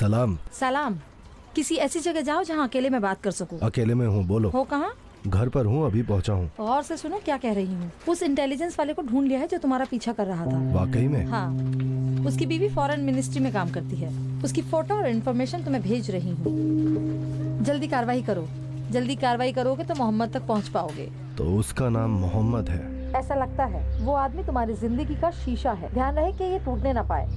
सलाम। सलाम। किसी ऐसी जगह जाओ जहाँ अकेले में बात कर सकूं। अकेले में हूँ, बोलो। हो कहाँ? घर पर हूँ, अभी पहुँचा हूँ। और से सुनो क्या कह रही हूँ। उस इंटेलिजेंस वाले को ढूंढ लिया है जो तुम्हारा पीछा कर रहा था। वाकई में? हाँ, उसकी बीवी फॉरेन मिनिस्ट्री में काम करती है। उसकी फोटो और इन्फॉर्मेशन तुम्हें भेज रही हूँ। जल्दी कार्रवाई करो। जल्दी कार्रवाई करोगे तो मोहम्मद तक पहुँच पाओगे। तो उसका नाम मोहम्मद है? ऐसा लगता है। वो आदमी तुम्हारी जिंदगी का शीशा है, ध्यान रहे कि ये टूटने ना पाए।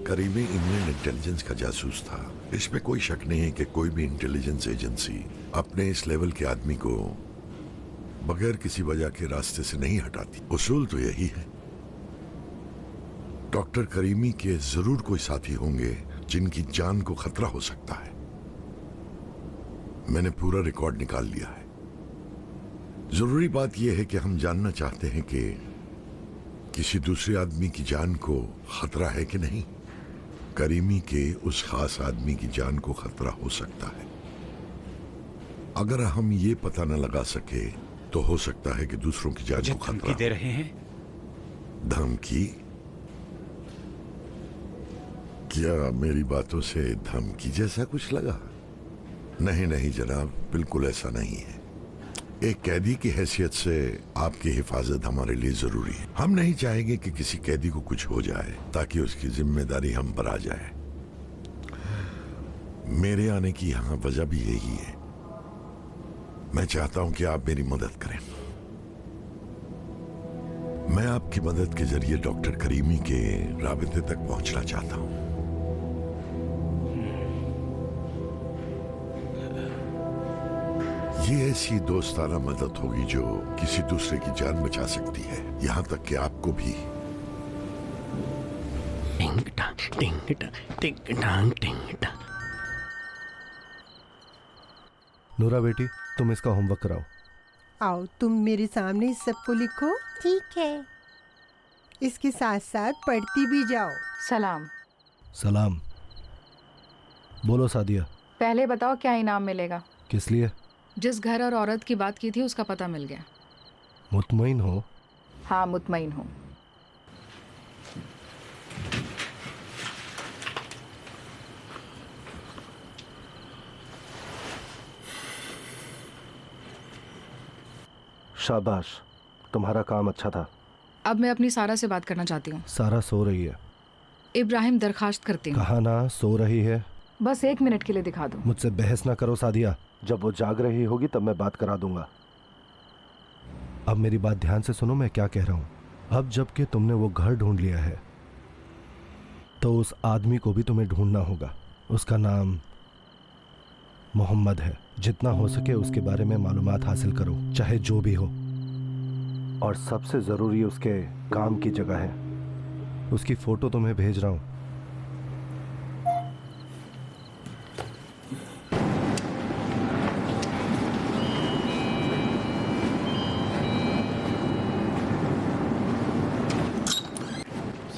करीबी इंग्लैंड इंटेलिजेंस का जासूस था। इसमें कोई शक नहीं है कि कोई भी इंटेलिजेंस एजेंसी अपने इस लेवल के आदमी को बगैर किसी वजह के रास्ते से नहीं हटाती। उसूल तो यही है। डॉक्टर करीमी के जरूर कोई साथी होंगे जिनकी जान को खतरा हो सकता है। मैंने पूरा रिकॉर्ड निकाल लिया है। जरूरी बात यह है कि हम जानना चाहते हैं कि किसी दूसरे आदमी की जान को खतरा है कि नहीं। करीमी के उस खास आदमी की जान को खतरा हो सकता है। अगर हम ये पता न लगा सके तो हो सकता है कि दूसरों की जान को खतरा। धमकी दे रहे हैं? धमकी? क्या मेरी बातों से धमकी जैसा कुछ लगा? नहीं नहीं जनाब, बिल्कुल ऐसा नहीं है। एक कैदी की हैसियत से आपकी हिफाजत हमारे लिए जरूरी है। हम नहीं चाहेंगे कि किसी कैदी को कुछ हो जाए ताकि उसकी जिम्मेदारी हम पर आ जाए। मेरे आने की यहां वजह भी यही है। मैं चाहता हूं कि आप मेरी मदद करें। मैं आपकी मदद के जरिए डॉक्टर करीमी के राबिते तक पहुंचना चाहता हूं। ये ऐसी दोस्ताना मदद होगी जो किसी दूसरे की जान बचा सकती है, यहां तक कि आपको भी। नूरा बेटी, तुम इसका होमवर्क कराओ। आओ तुम मेरे सामने सबको लिखो। ठीक है। इसके साथ साथ पढ़ती भी जाओ। सलाम। सलाम। बोलो सादिया। पहले बताओ क्या इनाम मिलेगा? किस लिए? जिस घर और औरत की बात की थी उसका पता मिल गया। मुतमईन हो? हाँ मुतमईन हूँ। शाबाश, तुम्हारा काम अच्छा था। अब मैं अपनी सारा से बात करना चाहती हूँ। सारा सो रही है। इब्राहिम दरखास्त करती हूँ। कहा ना सो रही है। बस 1 मिनट के लिए दिखा दो। मुझसे बहस ना करो सादिया। जब वो जाग रही होगी तब मैं बात करा दूंगा। अब मेरी बात ध्यान से सुनो, मैं क्या कह रहा हूं। अब जबकि तुमने वो घर ढूंढ लिया है तो उस आदमी को भी तुम्हें ढूंढना होगा। उसका नाम मोहम्मद है। जितना हो सके उसके बारे में मालूमात हासिल करो, चाहे जो भी हो। और सबसे जरूरी उसके काम की जगह है। उसकी फोटो तुम्हें भेज रहा हूं।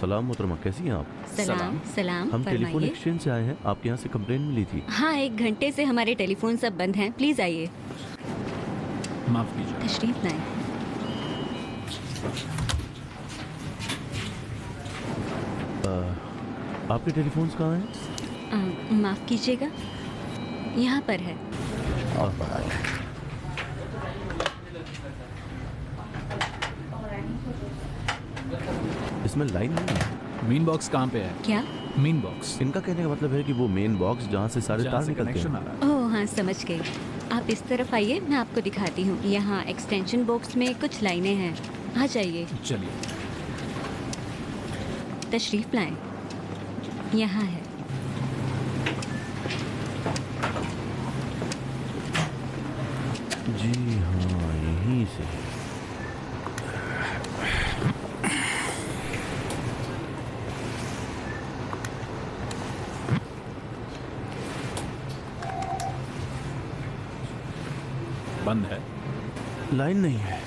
सलाम मोहतरमा, कैसी हैं आप? सलाम सलाम। हम टेलीफोन फरमाइए। एक्सचेंज से आए हैं। आपके यहाँ से कंप्लेंट मिली थी। हाँ, 1 घंटे से हमारे टेलीफोन सब बंद हैं। प्लीज आइए। माफ कीजिए। तशरीफ लाएं। आपके टेलीफोन्स कहाँ हैं? माफ कीजिएगा, यहाँ पर है। इसमें लाइन नहीं है। मेन बॉक्स कहाँ पे है? क्या? Main box. इनका कहने का मतलब है कि वो मेन बॉक्स जहाँ से सारे तार निकलते कनेक्शन आ हैं। रहा है। ओह हाँ, समझ गई। आप इस तरफ आइए, मैं आपको दिखाती हूँ। यहाँ एक्सटेंशन बॉक्स में कुछ लाइनें हैं, आ जाइए। चलिए। तशरीफ लाएं, यहाँ है। जी हाँ, यहीं से। बंद है। लाइन नहीं है,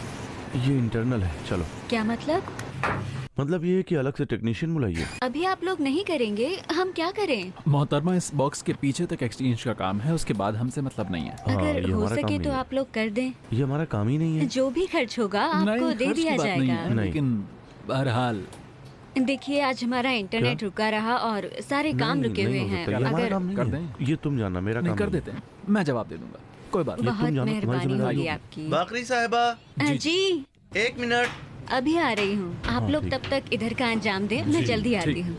ये इंटरनल है। चलो। क्या मतलब ये है कि अलग से टेक्नीशियन बुलाइए। अभी आप लोग नहीं करेंगे, हम क्या करें? मोहतरमा, इस बॉक्स के पीछे तक एक्सचेंज का काम है, उसके बाद हमसे मतलब नहीं है। हाँ, अगर ये हो हमारा काम सके तो नहीं है। आप लोग कर दें। ये हमारा काम ही नहीं है। जो भी खर्च होगा आपको नहीं, दे खर्च की दिया बात नहीं जाएगा। है, नहीं। लेकिन बहरहाल देखिए, आज हमारा इंटरनेट रुका रहा और सारे काम नहीं, रुके नहीं हुए हो हैं। सकता, ये हमारा अगर काम नहीं कर है। दें? ये तुम जानना, मेरा नहीं काम कर नहीं। देते हैं, मैं जवाब दे दूंगा, कोई बात नहीं। बहुत जानो, तुम्हारी मेहरबानी जिम्मेदारी होगी है। आपकी। बाकरी साहिबा, जी 1 मिनट। अभी आ रही हूँ। आप हाँ, लोग ठीक। तब तक इधर का अंजाम दें, मैं जी, जल्दी आती ठीक। हूँ।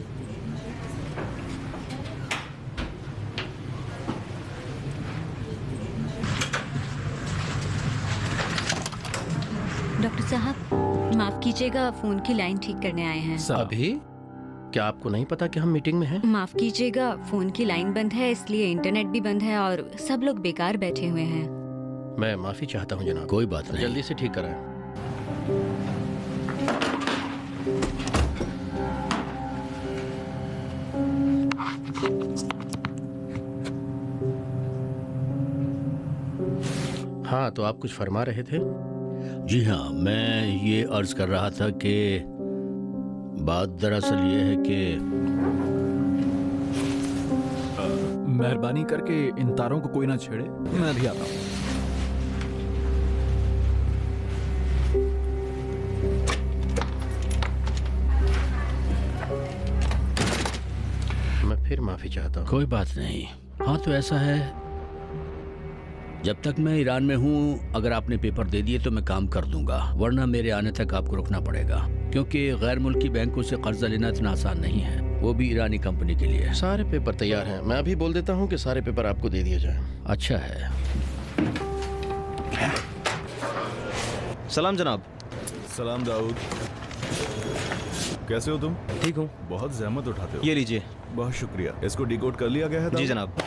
डॉक्टर साहब, माफ कीजिएगा, फोन की लाइन ठीक करने आए हैं। साहब, अभी क्या आपको नहीं पता कि हम मीटिंग में हैं? माफ कीजिएगा, फोन की लाइन बंद है, इसलिए इंटरनेट भी बंद है और सब लोग बेकार बैठे हुए हैं। मैं माफी चाहता हूँ जनाब। कोई बात नहीं। जल्दी से ठीक कराएं। हाँ, तो आप कुछ फरमा रहे थे? जी हाँ, मैं ये अर्ज कर रहा था कि बात दरअसल ये है कि मेहरबानी करके इन तारों को कोई ना छेड़े, मैं अभी आता हूँ। मैं फिर माफी चाहता हूँ। कोई बात नहीं। हाँ, तो ऐसा है, जब तक मैं ईरान में हूँ, अगर आपने पेपर दे दिए तो मैं काम कर दूंगा, वरना मेरे आने तक आपको रुकना पड़ेगा, क्योंकि गैर मुल्की बैंकों से कर्जा लेना इतना आसान नहीं है, वो भी ईरानी कंपनी के लिए। सारे पेपर तैयार हैं। मैं अभी बोल देता हूँ कि सारे पेपर आपको दे दिए जाएं। अच्छा है। सलाम जनाब। सलाम दाऊद, कैसे हो तुम? ठीक हूँ। बहुत जहमत उठाते हो। ये लीजिए। बहुत शुक्रिया। इसको डिकोड कर लिया गया है दाऊद? जी जनाब।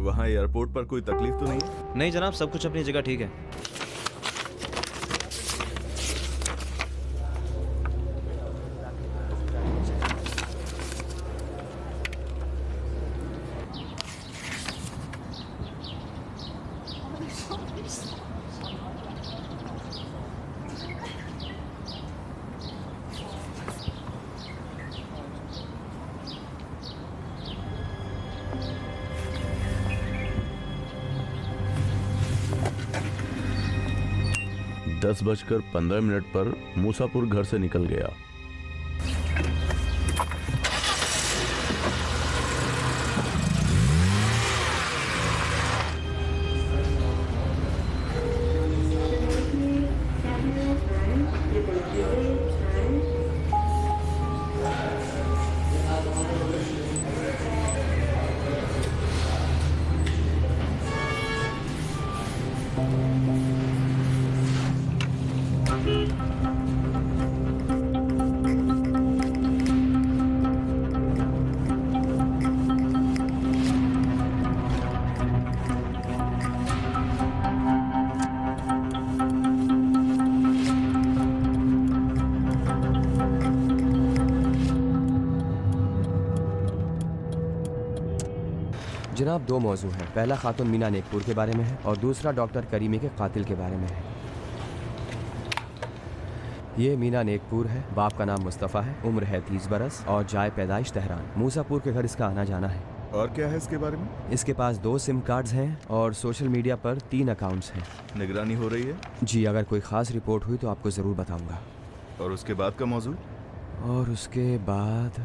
वहाँ एयरपोर्ट पर कोई तकलीफ तो नहीं है? नहीं जनाब, सब कुछ अपनी जगह ठीक है। दस 10:15 पर मूसापुर घर से निकल गया। जनाब, 2 मौजू हैं। पहला खातून मीना नेकपुर के बारे में है और दूसरा डॉक्टर करीमी के कातिल के बारे में है। ये मीना नेकपुर है, बाप का नाम मुस्तफ़ा है, उम्र है 30 बरस और जाए पैदाइश तेहरान। मूसापुर के घर इसका आना जाना है। और क्या है इसके बारे में? इसके पास 2 सिम कार्ड्स हैं और सोशल मीडिया पर 3 अकाउंट्स हैं। निगरानी हो रही है? जी, अगर कोई ख़ास रिपोर्ट हुई तो आपको ज़रूर बताऊंगा। और उसके बाद का मौजू? और उसके बाद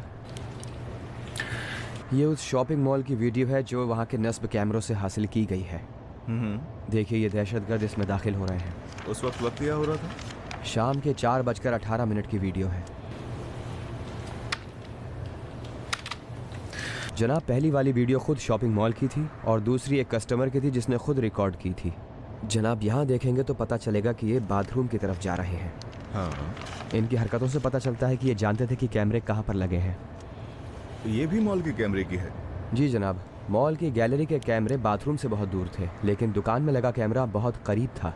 ये उस शॉपिंग मॉल की वीडियो है जो वहाँ के नस्ब कैमरों से हासिल की गई है। देखिए, ये दहशतगर्द इसमें दाखिल हो रहे हैं। उस वक्त क्या हो रहा था? शाम के 4:18 की वीडियो है। जनाब, पहली वाली वीडियो खुद शॉपिंग मॉल की थी और दूसरी एक कस्टमर की थी जिसने खुद रिकॉर्ड की थी। जनाब, यहाँ देखेंगे तो पता चलेगा कि ये बाथरूम की तरफ जा रहे हैं। हाँ। इनकी हरकतों से पता चलता है कि ये जानते थे कि कैमरे कहाँ पर लगे हैं। ये भी मॉल के कैमरे की है? जी जनाब, मॉल की गैलरी के कैमरे बाथरूम से बहुत दूर थे, लेकिन दुकान में लगा कैमरा बहुत करीब था।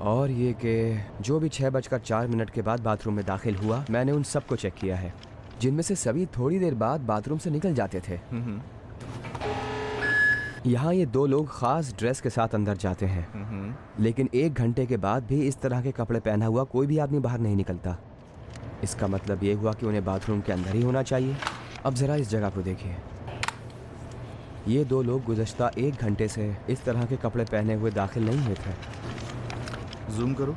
और ये कि जो भी 6:04 के बाद बाथरूम में दाखिल हुआ, मैंने उन सबको चेक किया है, जिनमें से सभी थोड़ी देर बाद बाथरूम से निकल जाते थे। यहाँ ये 2 लोग खास ड्रेस के साथ अंदर जाते हैं, लेकिन 1 घंटे के बाद भी इस तरह के कपड़े पहना हुआ कोई भी आदमी बाहर नहीं निकलता। इसका मतलब ये हुआ कि उन्हें बाथरूम के अंदर ही होना चाहिए। अब ज़रा इस जगह को देखिए। ये 2 लोग गुज़श्ता 1 घंटे से इस तरह के कपड़े पहने हुए दाखिल नहीं हुए थे। जूम करो।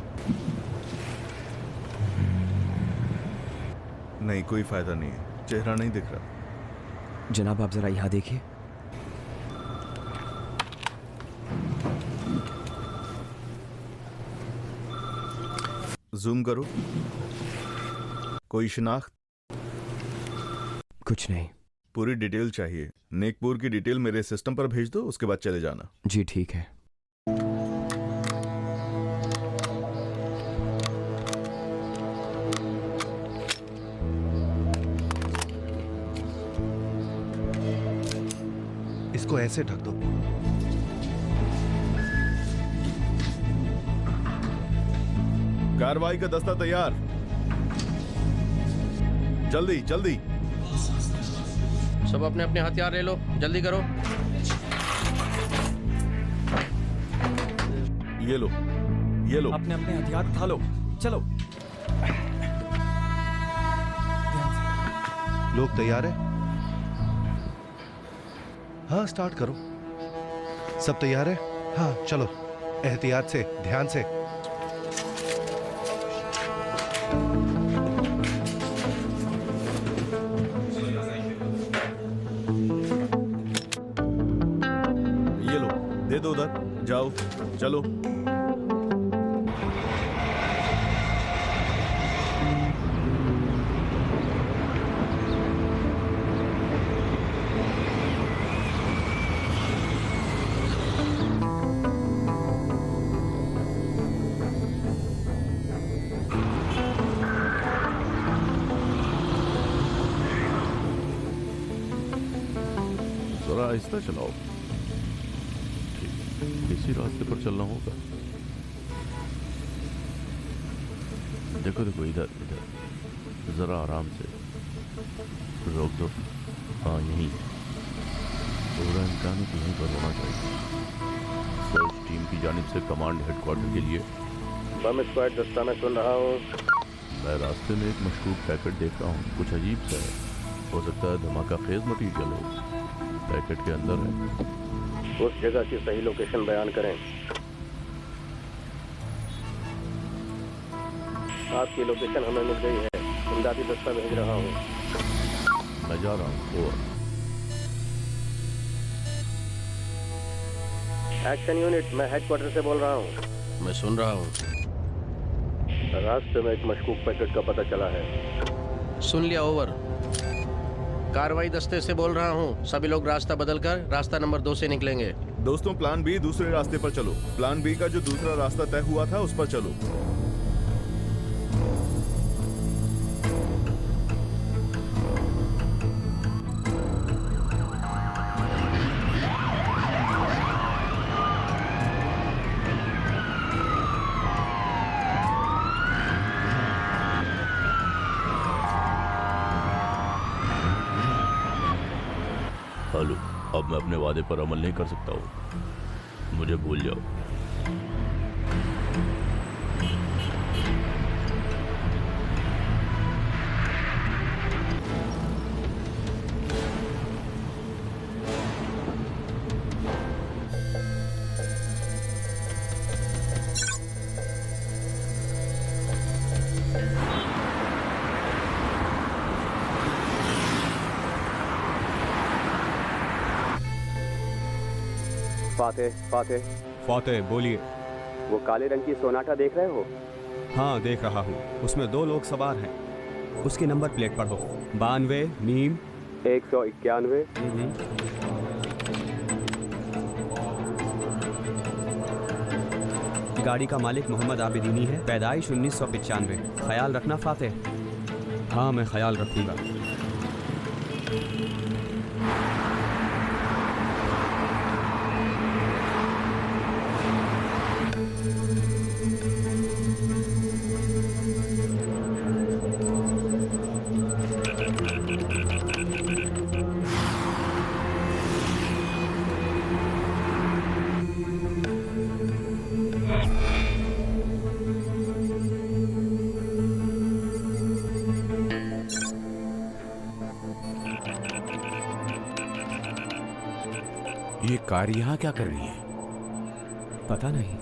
नहीं, कोई फायदा नहीं है, चेहरा नहीं दिख रहा। जनाब, आप ज़रा यहाँ देखिए। जूम करो। कोई शिनाख्त? कुछ नहीं। पूरी डिटेल चाहिए। नेकपुर की डिटेल मेरे सिस्टम पर भेज दो, उसके बाद चले जाना। जी ठीक है। इसको ऐसे ढक दो। कार्रवाई का दस्ता तैयार। जल्दी जल्दी। सब अपने अपने हथियार ले लो, जल्दी करो। ये लो, ये लो। अपने अपने हथियार उठा लो, चलो। लोग तैयार है? हाँ, स्टार्ट करो। सब तैयार है? हाँ चलो, एहतियात से, ध्यान से। ये लो, दे दो उधर। जाओ, चलो। जरा आहिस्ता चलाओ। ठीक, इसी रास्ते पर चलना होगा। देखो देखो, इधर इधर, जरा आराम से रोक दो। हाँ, यहीं। पूरा इम्कान तो यहीं पर होना चाहिए। सर्च टीम की जानिब से कमांड हेडक्वार्टर के लिए। बम स्क्वाड दस्ता में सुन रहा हूँ। मैं रास्ते में एक मशकूक पैकेट देख रहा हूँ, कुछ अजीब सा है। हो सकता है धमाका खेज मटीरियल हो। पैकेट के अंदर है। उस जगह की सही लोकेशन बयान करें। आपकी लोकेशन हमें मिल गई है, इमदादी दस्ता भेज रहा हूँ। मैं जा रहा हूँ। ओवर। एक्शन यूनिट, मैं हेडक्वार्टर से बोल रहा हूँ। मैं सुन रहा हूँ। रास्ते में एक मशकूक पैकेट का पता चला है। सुन लिया, ओवर। कार्रवाई दस्ते से बोल रहा हूँ। सभी लोग रास्ता बदलकर रास्ता नंबर 2 से निकलेंगे। दोस्तों, प्लान बी दूसरे रास्ते पर चलो। प्लान बी का जो दूसरा रास्ता तय हुआ था उस पर चलो। हेलो, अब मैं अपने वादे पर अमल नहीं कर सकता हूँ। मुझे भूल जाओ। फातेह, बोलिए। वो काले रंग की सोनाटा देख रहे हो? हाँ देख रहा हूँ, उसमें 2 लोग सवार हैं। उसकी नंबर प्लेट पढ़ो, 92 मीम 191। गाड़ी का मालिक मोहम्मद आबिदीनी है, पैदाइश 1995। ख्याल रखना फातेह। हाँ मैं ख्याल रखूंगा। ये कार यहाँ क्या कर रही है? पता नहीं।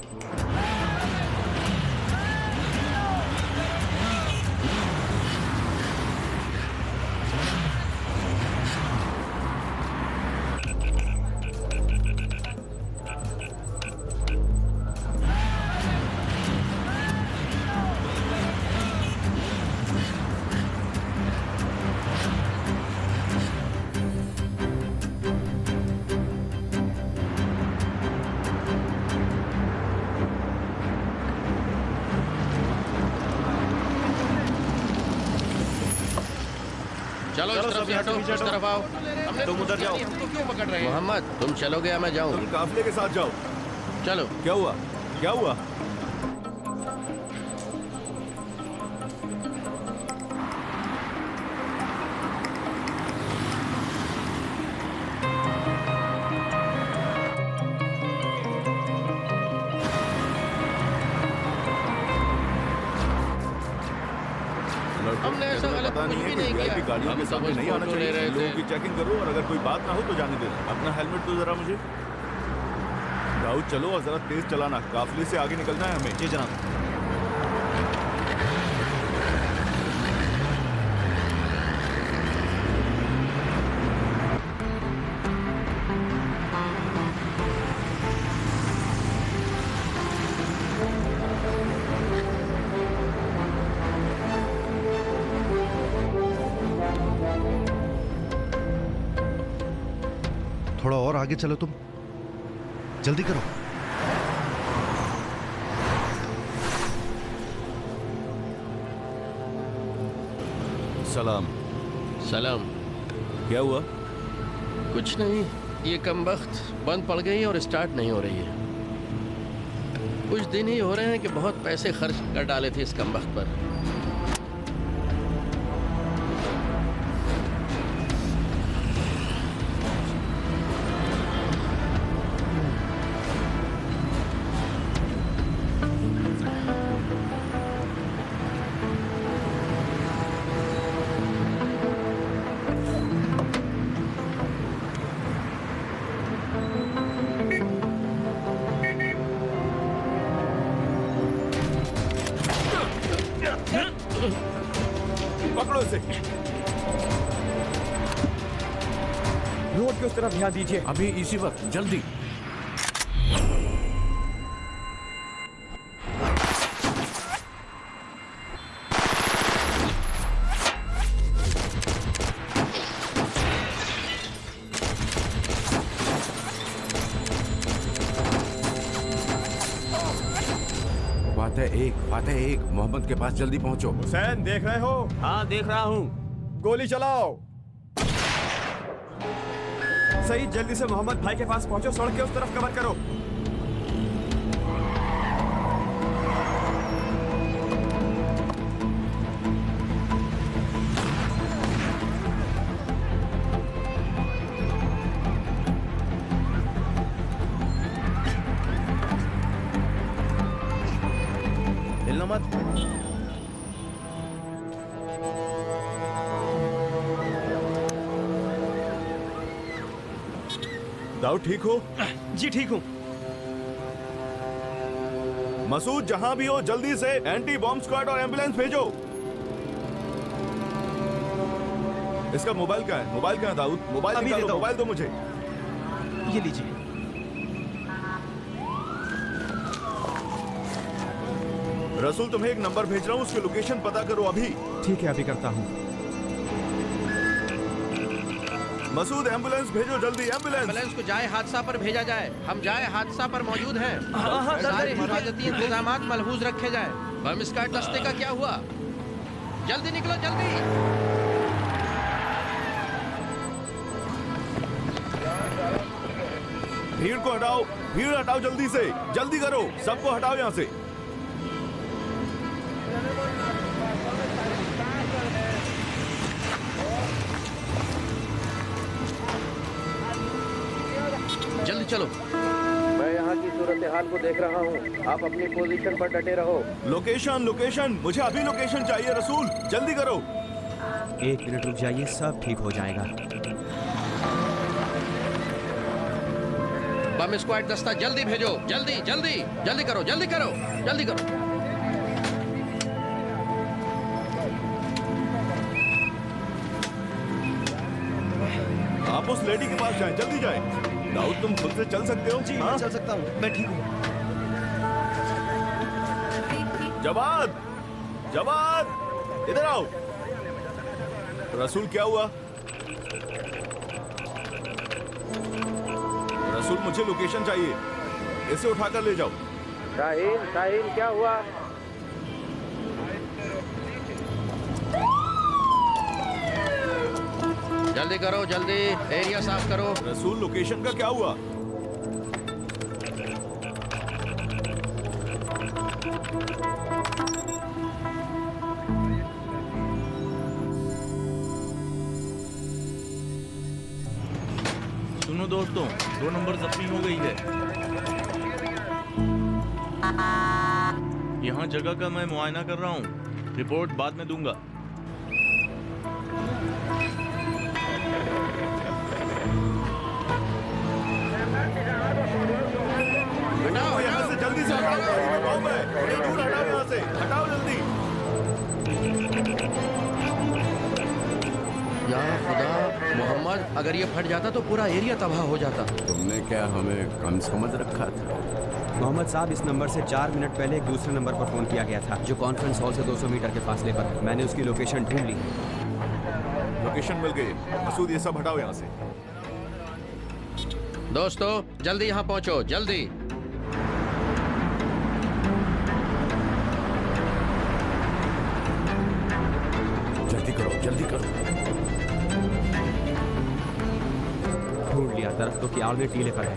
चलो इस तरफ से हटो, इस तरफ आओ। तुम उधर जाओ। हमको क्यों पकड़ रहे हैं? मोहम्मद तुम चलोगे या मैं जाऊं? तुम काफिले के साथ जाओ। चलो। क्या हुआ? क्या हुआ? हमने ऐसा गलत पता कुछ नहीं भी है नहीं कि किया। VIP गाड़ियों के हम सामने सब नहीं आना फोटो ले चाहिए। रहे लोगों थे। की चेकिंग करो और अगर कोई बात ना हो तो जाने दे। अपना हेलमेट तो जरा मुझे। दाऊद चलो और जरा तेज चलाना, काफिले से आगे निकलना है हमें। जी जनाब। थोड़ा और आगे चलो तुम, जल्दी करो। सलाम। सलाम। क्या हुआ? कुछ नहीं, ये कमबख्त बंद पड़ गई और स्टार्ट नहीं हो रही है। कुछ दिन ही हो रहे हैं कि बहुत पैसे खर्च कर डाले थे इस कमबख्त पर। पकड़ो इसे। रोड की उस तरफ ध्यान दीजिए। अभी इसी वक्त, जल्दी। फातेह एक, मोहम्मद के पास जल्दी पहुंचो। हुसैन देख रहे हो? हाँ देख रहा हूँ। गोली चलाओ। सही, जल्दी से मोहम्मद भाई के पास पहुंचो। सड़क के उस तरफ कवर करो। हिलना मत। दाऊद ठीक हो? जी ठीक हूँ। मसूद जहां भी हो जल्दी से एंटी बॉम्ब स्क्वाड और एम्बुलेंस भेजो। इसका मोबाइल कहाँ है? मोबाइल कहाँ है दाऊद? मोबाइल निकालो, मोबाइल दो मुझे। ये लीजिए। रसूल तुम्हें एक नंबर भेज रहा हूँ, उसकी लोकेशन पता करो अभी। ठीक है, अभी करता हूँ। मसूद एम्बुलेंस भेजो जल्दी, एम्बुलेंस। एम्बुलेंस को जाए हादसा पर भेजा जाए। हम जाए हादसा पर मौजूद हैं। सारे हिफाजती इंतजाम मलहूज रखे जाए। बम स्क्वाड दस्ते का क्या हुआ? जल्दी निकलो, जल्दी। भीड़ को हटाओ, भीड़ हटाओ जल्दी से, जल्दी करो, सबको हटाओ यहाँ से। जल्दी चलो। मैं यहाँ की सूरत हाल को देख रहा हूँ, आप अपनी पोजीशन पर डटे रहो। लोकेशन, लोकेशन, मुझे अभी लोकेशन चाहिए रसूल, जल्दी करो। 1 मिनट रुक जाइए, सब ठीक हो जाएगा। बम स्क्वाड दस्ता जल्दी भेजो, जल्दी जल्दी जल्दी करो, जल्दी करो, जल्दी करो। आप उस लेडी के पास जाएं, जल्दी जाएं। दाऊद, तुम खुद से चल सकते हो? जी, मैं चल सकता हूँ, मैं ठीक हूँ। जवाद, जवाद, इधर आओ। रसूल, क्या हुआ? रसूल, मुझे लोकेशन चाहिए, इसे उठाकर ले जाओ। शाहीन, शाहीन, क्या हुआ? जल्दी करो, जल्दी, एरिया साफ करो। रसूल, लोकेशन का क्या हुआ? सुनो दोस्तों, 2 नंबर जख्मी हो गई है। यहाँ जगह का मैं मुआयना कर रहा हूँ, रिपोर्ट बाद में दूंगा। हटाओ यहाँ से, जल्दी से हटाओ, गाड़ी में बम है, थोड़ी दूर हटाओ यहाँ से, हटाओ जल्दी। या खुदा, मोहम्मद, अगर ये फट जाता तो पूरा एरिया तबाह हो जाता। तुमने क्या हमें कम समझ रखा था? मोहम्मद साहब, इस नंबर से 4 मिनट पहले एक दूसरे नंबर पर फोन किया गया था, जो कॉन्फ्रेंस हॉल से 200 मीटर के फासले पर है। मैंने उसकी लोकेशन ढूंढ ली। लोकेशन मिल गई। मसूद, ये सब हटाओ यहाँ से। दोस्तों, जल्दी यहाँ पहुँचो, जल्दी। जल्दी करो, जल्दी करो। ढूंढ लिया, दरख्तों की आड़ में टीले पर है।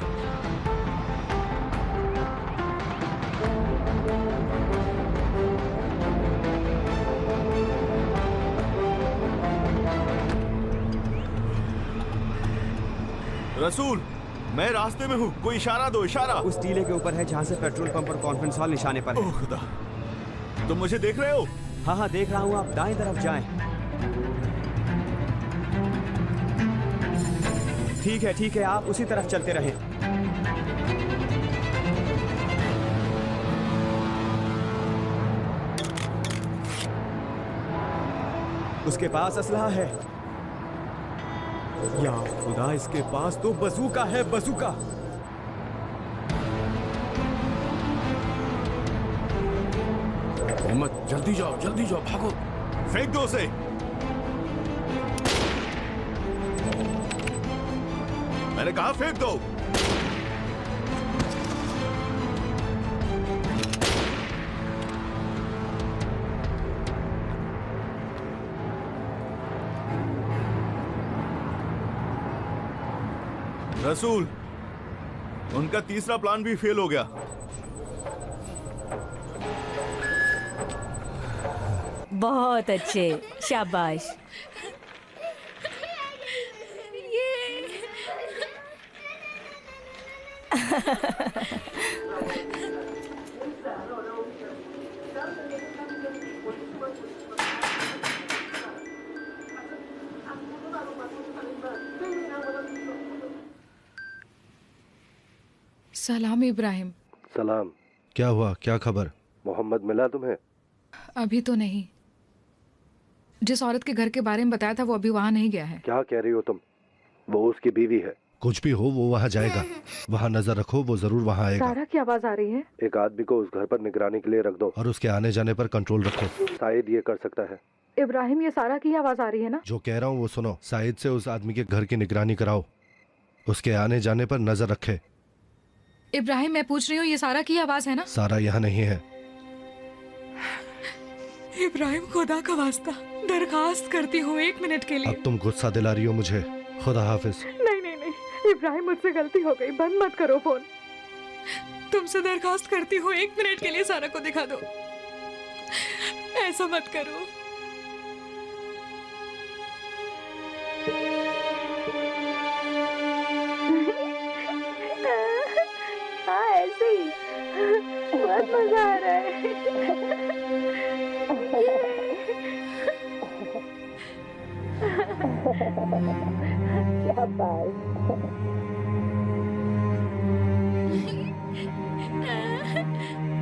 रसूल, मैं रास्ते में हूँ, कोई इशारा दो, इशारा। उस टीले के ऊपर है जहाँ से पेट्रोल पंप और कॉन्फ्रेंस हॉल निशाने पर है। ओह खुदा, तुम मुझे देख रहे हो? हाँ हाँ, देख रहा हूँ। आप दाएं तरफ जाएं। ठीक है, ठीक है, आप उसी तरफ चलते रहें। उसके पास असलहा है। या खुदा, इसके पास तो बजूका है, बजूका। मोहम्मद, जल्दी जाओ, जल्दी जाओ, भागो। फेंक दो उसे। मैंने कहा फेंक दो। रसूल, उनका तीसरा प्लान भी फेल हो गया। बहुत अच्छे, शाबाश। सलाम इब्राहिम। सलाम। क्या हुआ, क्या खबर? मोहम्मद मिला तुम्हें? अभी तो नहीं। जिस औरत के घर के बारे में बताया था वो अभी वहां नहीं गया है। क्या कह रही हो तुम? वो उसकी बीवी है। कुछ भी हो वो वहाँ जाएगा। वहाँ नजर रखो, वो जरूर वहाँ आएगा। सारा की आवाज आ रही है। एक आदमी को उस घर पर निगरानी के लिए रख दो और उसके आने जाने पर कंट्रोल रखो। शायद ये कर सकता है। इब्राहिम, ये सारा की आवाज आ रही है ना? जो कह रहा हूँ वो सुनो। शायद से उस आदमी के घर की निगरानी कराओ, उसके आने जाने पर नजर रखे। इब्राहिम, मैं पूछ रही हूँ, ये सारा की आवाज है ना? सारा यहाँ नहीं है। इब्राहिम, खुदा का वास्ता दरखास्त करती हूँ 1 मिनट के लिए। अब तुम गुस्सा दिला रही हो मुझे। खुदा हाफिज। नहीं नहीं नहीं इब्राहिम, मुझसे गलती हो गई, बंद मत करो फोन। तुमसे दरखास्त करती हूँ 1 मिनट के लिए सारा को दिखा दो। ऐसा मत करो। हाँ ऐसे ही, बहुत मजा आ रहा है।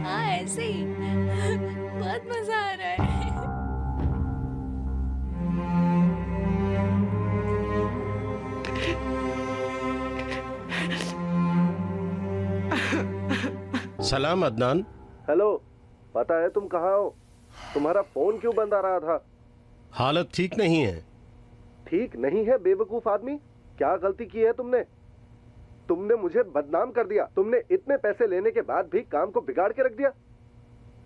हाँ ऐसे ही, बहुत मजा आ रहा है। सलाम अदनान। हेलो, पता है तुम कहाँ हो? तुम्हारा फोन क्यों बंद आ रहा था? हालत ठीक नहीं है। ठीक नहीं है बेवकूफ आदमी? क्या गलती की है तुमने? तुमने मुझे बदनाम कर दिया। तुमने इतने पैसे लेने के बाद भी काम को बिगाड़ के रख दिया।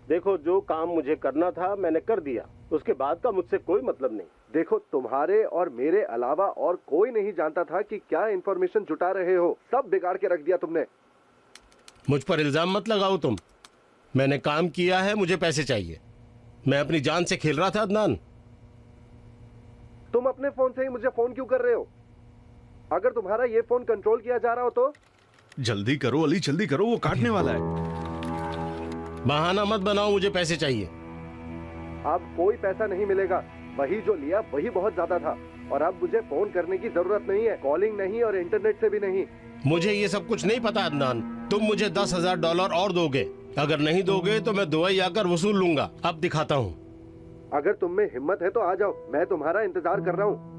देखो, जो काम मुझे करना था मैंने कर दिया, उसके बाद का मुझसे कोई मतलब नहीं। देखो, तुम्हारे और मेरे अलावा और कोई नहीं जानता था कि क्या इंफॉर्मेशन जुटा रहे हो। सब बिगाड़ के रख दिया तुमने। मुझ पर इल्जाम मत लगाओ तुम। मैंने काम किया है, मुझे पैसे चाहिए। मैं अपनी जान से खेल रहा था अदनान। तुम अपने फोन से ही मुझे फोन क्यों कर रहे हो? अगर तुम्हारा ये फोन कंट्रोल किया जा रहा हो तो? जल्दी करो अली, जल्दी करो, वो काटने वाला है। बहाना मत बनाओ, मुझे पैसे चाहिए। अब कोई पैसा नहीं मिलेगा। वही जो लिया वही बहुत ज्यादा था, और अब मुझे फोन करने की जरूरत नहीं है। कॉलिंग नहीं और इंटरनेट से भी नहीं। मुझे ये सब कुछ नहीं पता अदनान। तुम मुझे $10,000 और दोगे। अगर नहीं दोगे तो मैं दुबई आकर वसूल लूंगा। अब दिखाता हूँ। अगर तुम में हिम्मत है तो आ जाओ, मैं तुम्हारा इंतजार कर रहा हूँ।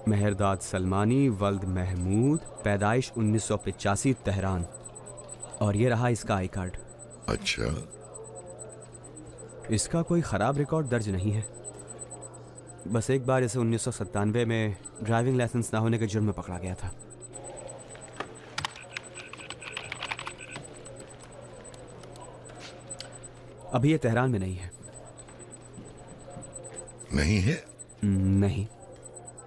मेहरदाद सलमानी, वल्द महमूद, पैदाइश 1985, तेहरान। और ये रहा इसका आई कार्ड। अच्छा, इसका कोई ख़राब रिकॉर्ड दर्ज नहीं है। बस एक बार इसे 1997 में ड्राइविंग लाइसेंस ना होने के जुर्म में पकड़ा गया था। अभी ये तेहरान में नहीं है। नहीं है? नहीं,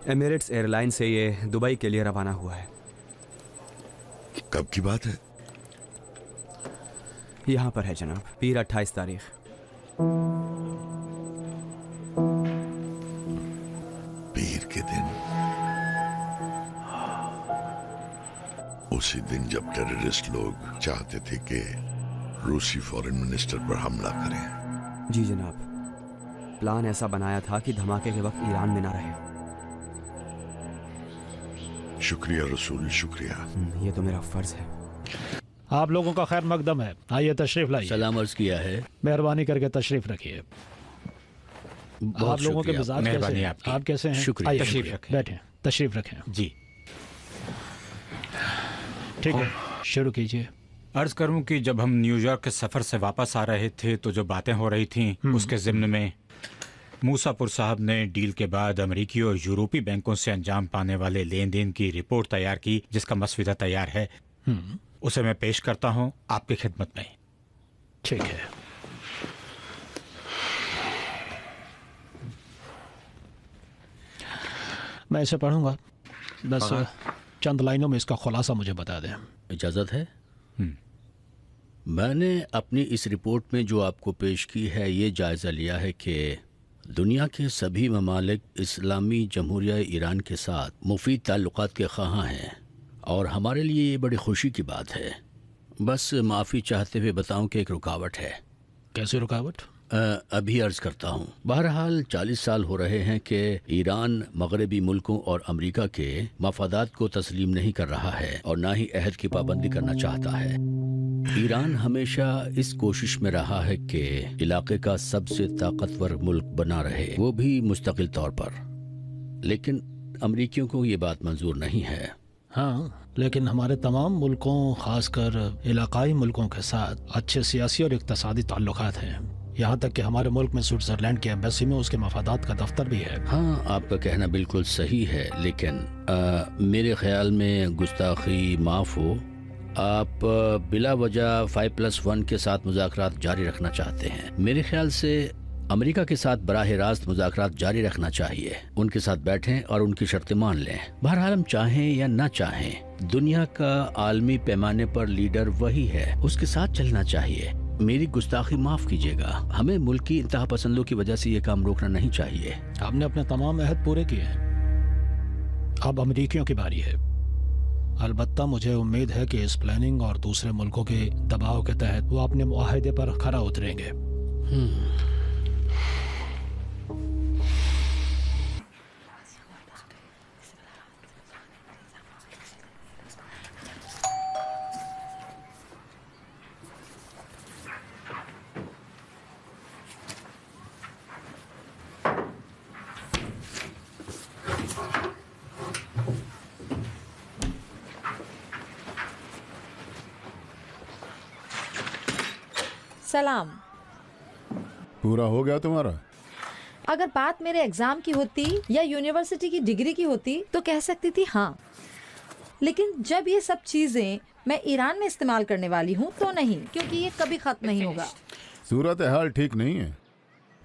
एमिरेट्स एयरलाइन से ये दुबई के लिए रवाना हुआ है। कब की बात है? यहाँ पर है जनाब, पीर 28 तारीख। पीर के दिन, उसी दिन जब टेररिस्ट लोग चाहते थे कि रूसी फॉरेन मिनिस्टर पर हमला करें। जी जनाब, प्लान ऐसा बनाया था कि धमाके के वक्त ईरान में ना रहे। शुक्रिया रसूल, शुक्रिया। ये तो मेरा फर्ज है। आप लोगों का खैर मकदम है। आइए तशरीफ लाइए। सलाम अर्ज किया है। मेहरबानी करके तशरीफ रखिए। आप लोगों के मिजाज कैसे हैं? आप कैसे हैं? शुक्रिया। आइए, तशरीफ रखें। बैठें, तशरीफ रखें। जी ठीक है, शुरू कीजिए। अर्ज करूं कि जब हम न्यूयॉर्क के सफ़र से वापस आ रहे थे तो जो बातें हो रही थीं उसके ज़िम्न में मूसापुर साहब ने डील के बाद अमेरिकी और यूरोपी बैंकों से अंजाम पाने वाले लेन देन की रिपोर्ट तैयार की, जिसका मसविदा तैयार है। उसे मैं पेश करता हूं आपकी खिदमत में। ठीक है। मैं इसे पढ़ूंगा, बस चंद लाइनों में इसका खुलासा मुझे बता दें। इजाज़त है? मैंने अपनी इस रिपोर्ट में जो आपको पेश की है ये जायज़ा लिया है कि दुनिया के सभी ममालिक इस्लामी जमहूरिया ईरान के साथ मुफीद ताल्लुकात के ख़्वाहां हैं, और हमारे लिए ये बड़ी खुशी की बात है। बस माफ़ी चाहते हुए बताऊं कि एक रुकावट है। कैसे रुकावट? अभी अर्ज करता हूँ। बहरहाल 40 साल हो रहे हैं कि ईरान मगरबी मुल्कों और अमेरिका के मफादात को तस्लीम नहीं कर रहा है और ना ही अहद की पाबंदी करना चाहता है। ईरान हमेशा इस कोशिश में रहा है कि इलाके का सबसे ताकतवर मुल्क बना रहे, वो भी मुस्तकिल तौर पर। लेकिन अमरीकियों को ये बात मंजूर नहीं है। हाँ, लेकिन हमारे तमाम मुल्कों, खासकर इलाकाई मुल्कों के साथ अच्छे सियासी और इक़्तिसादी ताल्लुकात हैं। यहाँ तक कि हमारे मुल्क में स्विट्जरलैंड की एम्बेसी में उसके मफादात का दफ्तर भी है। हाँ, आपका कहना बिल्कुल सही है, लेकिन मेरे ख्याल में गुस्ताखी माफ़ हो। आप बिला वजह 5+1 के साथ मुज़ाकरात जारी रखना चाहते हैं। मेरे ख्याल से अमेरिका के साथ बराह रास्त मुज़ाकरात जारी रखना चाहिए। उनके साथ बैठें और उनकी शर्तें मान लें। बहरहाल हम चाहें या ना चाहें, दुनिया का आलमी पैमाने पर लीडर वही है, उसके साथ चलना चाहिए। मेरी गुस्ताखी माफ कीजिएगा, हमें मुल्क की इंतहा पसंदों की वजह से ये काम रोकना नहीं चाहिए। हमने अपने तमाम अहद पूरे किए हैं, अब अमरीकियों की बारी है। अलबत्ता मुझे उम्मीद है कि इस प्लानिंग और दूसरे मुल्कों के दबाव के तहत वो अपने मुआहदे पर खरा उतरेंगे। सलाम। पूरा हो गया तुम्हारा? अगर बात मेरे एग्जाम की होती या यूनिवर्सिटी की डिग्री की होती तो कह सकती थी हाँ, लेकिन जब ये सब चीजें मैं ईरान में इस्तेमाल करने वाली हूँ तो नहीं, क्योंकि ये कभी खत्म नहीं होगा। सूरत हाल ठीक नहीं है।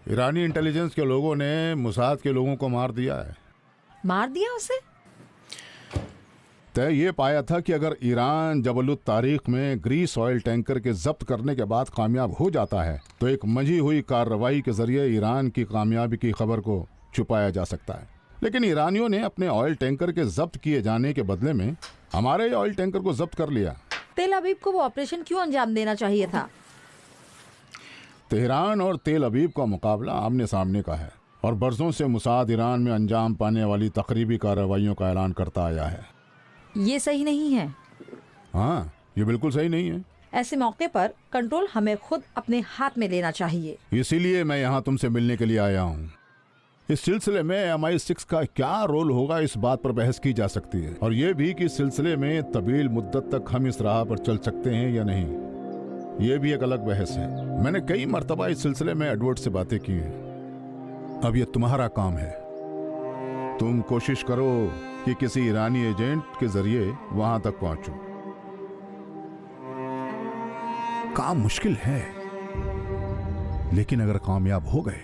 ईरानी इंटेलिजेंस के लोगों ने मुसाद के लोगों को मार दिया है। मार दिया उसे? तय ये पाया था कि अगर ईरान जबलुत तारीख में ग्रीस ऑयल टैंकर के जब्त करने के बाद कामयाब हो जाता है तो एक मंझी हुई कार्रवाई के जरिए ईरान की कामयाबी की खबर को छुपाया जा सकता है। लेकिन ईरानियों ने अपने ऑयल टैंकर के जब्त किए जाने के बदले में हमारे ऑयल टैंकर को जब्त कर लिया। तेल अवीव को वो ऑपरेशन क्यों अंजाम देना चाहिए था? तेहरान और तेल अवीव का मुकाबला आमने सामने का है और बरसों से मुसाद ईरान में अंजाम पाने वाली तकरीबी कार्रवाइयों का ऐलान करता आया है। ये सही नहीं है। हाँ, ये बिल्कुल सही नहीं है। ऐसे मौके पर कंट्रोल हमें खुद अपने हाथ में लेना चाहिए। इसीलिए मैं यहाँ तुमसे मिलने के लिए आया हूँ। इस सिलसिले में MI6 का क्या रोल होगा, इस बात पर बहस की जा सकती है, और ये भी कि इस सिलसिले में तवील मुद्दत तक हम इस राह पर चल सकते हैं या नहीं, ये भी एक अलग बहस है। मैंने कई मर्तबा इस सिलसिले में एडवर्ड से बातें की हैं। अब ये तुम्हारा काम है। तुम कोशिश करो कि किसी ईरानी एजेंट के जरिए वहां तक पहुंचो। काम मुश्किल है, लेकिन अगर कामयाब हो गए।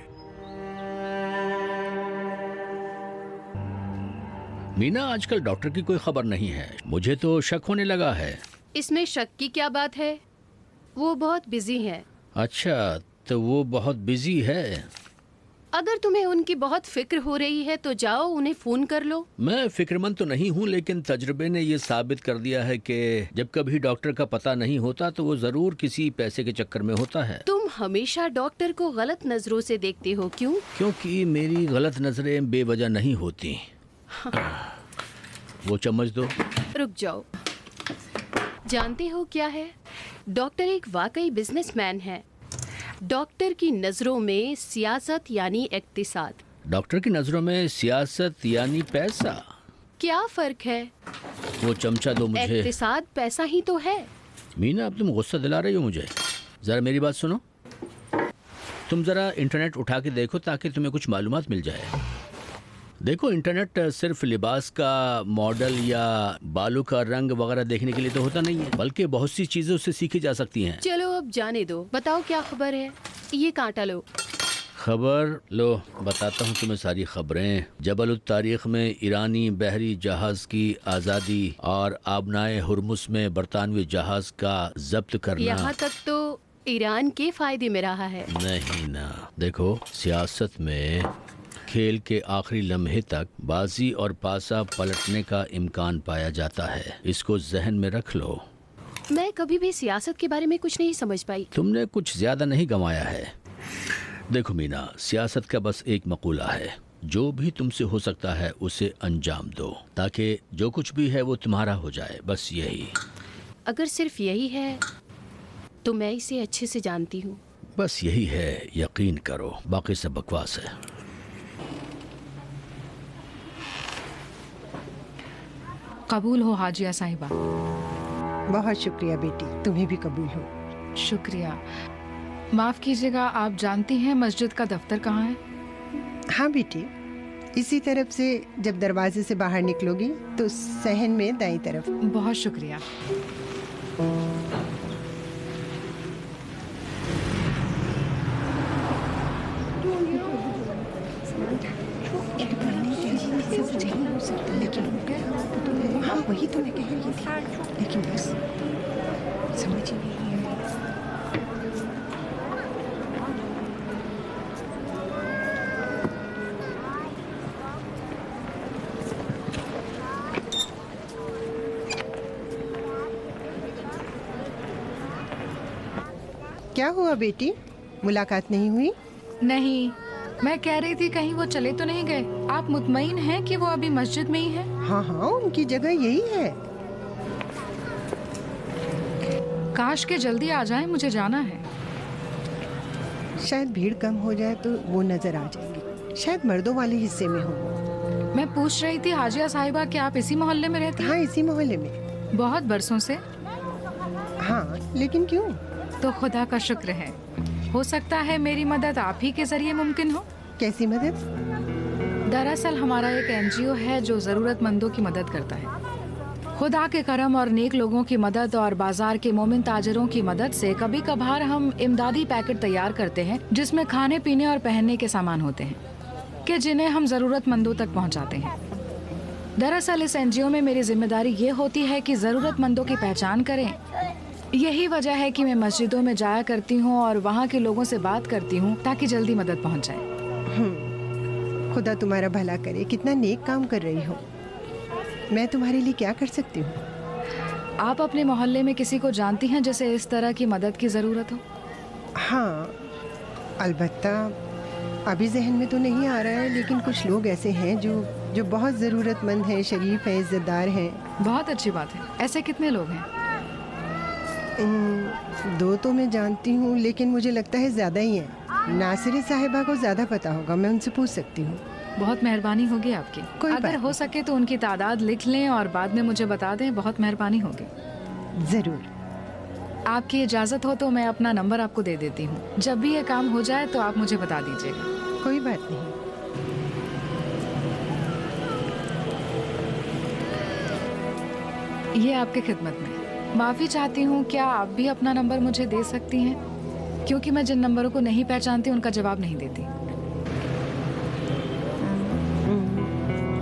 मीना, आजकल डॉक्टर की कोई खबर नहीं है। मुझे तो शक होने लगा है। इसमें शक की क्या बात है? वो बहुत बिजी है। अच्छा, तो वो बहुत बिजी है। अगर तुम्हें उनकी बहुत फिक्र हो रही है तो जाओ उन्हें फोन कर लो। मैं फिक्रमंद तो नहीं हूँ, लेकिन तजुर्बे ने ये साबित कर दिया है कि जब कभी डॉक्टर का पता नहीं होता तो वो जरूर किसी पैसे के चक्कर में होता है। तुम हमेशा डॉक्टर को गलत नजरों से देखते हो, क्यों? क्योंकि मेरी गलत नजरें बेवजह नहीं होती। वो चम्मच दो। रुक जाओ। जानते हो क्या है, डॉक्टर एक वाकई बिजनेसमैन है। डॉक्टर की नजरों में सियासत यानी इक्तिसाद। डॉक्टर की नजरों में सियासत यानी पैसा। क्या फर्क है? वो चमचा दो मुझे। इक्तिसाद पैसा ही तो है। मीना, अब तुम गुस्सा दिला रही हो मुझे। जरा मेरी बात सुनो। तुम जरा इंटरनेट उठा के देखो ताकि तुम्हें कुछ मालूमात मिल जाए। देखो, इंटरनेट सिर्फ लिबास का मॉडल या बालों का रंग वगैरह देखने के लिए तो होता नहीं है, बल्कि बहुत सी चीजें उससे सीखी जा सकती हैं। चलो अब जाने दो, बताओ क्या खबर है। ये कांटा लो। खबर लो, बताता हूँ तुम्हें सारी खबरें। जबल तारीख में ईरानी बहरी जहाज की आज़ादी और आबनाए हुरमुस में बरतानवी जहाज का जब्त करना। यहाँ तक तो ईरान के फायदे में रहा है। नहीं ना, देखो, सियासत में खेल के आखिरी लम्हे तक बाजी और पासा पलटने का इम्कान पाया जाता है। इसको जहन में रख लो। मैं कभी भी सियासत के बारे में कुछ नहीं समझ पाई। तुमने कुछ ज्यादा नहीं गंवाया है। देखो मीना, सियासत का बस एक मकूला है, जो भी तुमसे हो सकता है उसे अंजाम दो, ताकि जो कुछ भी है वो तुम्हारा हो जाए, बस यही। अगर सिर्फ यही है तो मैं इसे अच्छे से जानती हूँ। बस यही है, यकीन करो, बाकी सब बकवास है। कबूल हो हाजिया साहिबा। बहुत शुक्रिया बेटी, तुम्हें भी कबूल हो। शुक्रिया। माफ़ कीजिएगा, आप जानती हैं मस्जिद का दफ्तर कहाँ है? हाँ बेटी, इसी तरफ से जब दरवाजे से बाहर निकलोगी तो सहन में दाईं तरफ। बहुत शुक्रिया। हाँ वही तो मैं कह रही थी, लेकिन बस समझ ही नहीं है। क्या हुआ बेटी, मुलाकात नहीं हुई? नहीं, मैं कह रही थी कहीं वो चले तो नहीं गए। आप मुतमईन हैं कि वो अभी मस्जिद में ही है? हाँ हाँ, उनकी जगह यही है। काश के जल्दी आ जाए, मुझे जाना है। शायद भीड़ कम हो जाए तो वो नजर आ जाएंगे, शायद मर्दों वाले हिस्से में हो। मैं पूछ रही थी हाजिया साहिबा, क्या आप इसी मोहल्ले में रहती हैं? हाँ, इसी मोहल्ले में। बहुत बरसों से? हाँ, लेकिन क्यों? तो खुदा का शुक्र है। हो सकता है मेरी मदद आप ही के जरिए मुमकिन हो। कैसी मदद? दरअसल हमारा एक एनजीओ है जो जरूरतमंदों की मदद करता है। खुदा के करम और नेक लोगों की मदद और बाजार के मोमिन ताजरों की मदद से कभी कभार हम इमदादी पैकेट तैयार करते हैं, जिसमें खाने पीने और पहनने के सामान होते हैं, कि जिन्हें हम जरूरतमंदों तक पहुंचाते हैं। दरअसल इस एनजीओ में मेरी जिम्मेदारी ये होती है कि जरूरतमंदों की पहचान करें। यही वजह है कि मैं मस्जिदों में जाया करती हूँ और वहाँ के लोगों से बात करती हूँ ताकि जल्दी मदद पहुँच जाए। खुदा तुम्हारा भला करे, कितना नेक काम कर रही हो। मैं तुम्हारे लिए क्या कर सकती हूँ? आप अपने मोहल्ले में किसी को जानती हैं जिसे इस तरह की मदद की ज़रूरत हो? हाँ, अलबत्ता अभी जहन में तो नहीं आ रहा है, लेकिन कुछ लोग ऐसे हैं जो बहुत ज़रूरतमंद हैं, शरीफ हैं, इज्जतदार हैं। बहुत अच्छी बात है। ऐसे कितने लोग हैं? दो तो मैं जानती हूँ, लेकिन मुझे लगता है ज़्यादा ही हैं। नासिर साहिबा को ज़्यादा पता होगा, मैं उनसे पूछ सकती हूँ। बहुत मेहरबानी होगी आपकी। अगर हो सके तो उनकी तादाद लिख लें और बाद में मुझे बता दें, बहुत मेहरबानी होगी। ज़रूर। आपकी इजाज़त हो तो मैं अपना नंबर आपको दे देती हूँ। जब भी ये काम हो जाए तो आप मुझे बता दीजिएगा। कोई बात नहीं। ये आपकी खिदमत में। माफ़ी चाहती हूँ, क्या आप भी अपना नंबर मुझे दे सकती हैं? क्योंकि मैं जिन नंबरों को नहीं पहचानती उनका जवाब नहीं देती।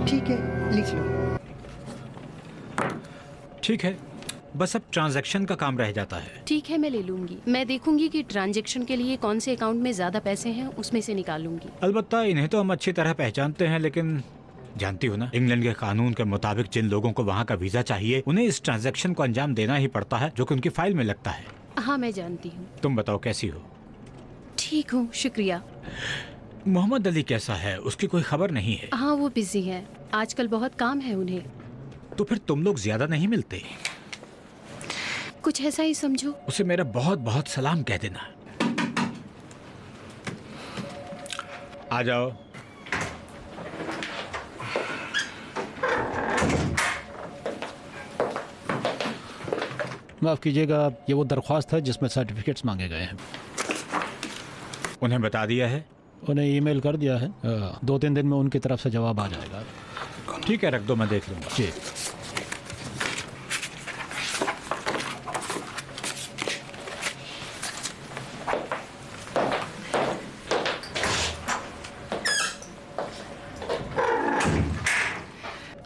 ठीक है, लिख लो। ठीक है, बस अब ट्रांजैक्शन का काम रह जाता है। ठीक है, मैं ले लूंगी। मैं देखूंगी कि ट्रांजैक्शन के लिए कौन से अकाउंट में ज्यादा पैसे हैं, उसमें से निकालूंगी। अलबत्ता इन्हें तो हम अच्छी तरह पहचानते हैं, लेकिन जानती हो ना, इंग्लैंड के कानून के मुताबिक जिन लोगों को वहाँ का वीजा चाहिए, उन्हें इस ट्रांजैक्शन को अंजाम देना ही पड़ता है, जो कि उनकी फाइल में लगता है। हाँ, मैं जानती हूँ। तुम बताओ कैसी हो? ठीक हूँ, शुक्रिया। मोहम्मद अली कैसा है? उसकी कोई खबर नहीं है। हाँ, वो बिजी है, आजकल बहुत काम है उन्हें। तो फिर तुम लोग ज्यादा नहीं मिलते? कुछ ऐसा ही समझो। उसे मेरा बहुत बहुत सलाम कह देना। आ जाओ। माफ़ कीजिएगा, ये वो दरख्वास्त है जिसमें सर्टिफिकेट्स मांगे गए हैं। उन्हें बता दिया है? उन्हें ईमेल कर दिया है। 2-3 दिन में उनकी तरफ से जवाब आ जाएगा। ठीक है, रख दो, मैं देख लूँगा। जी।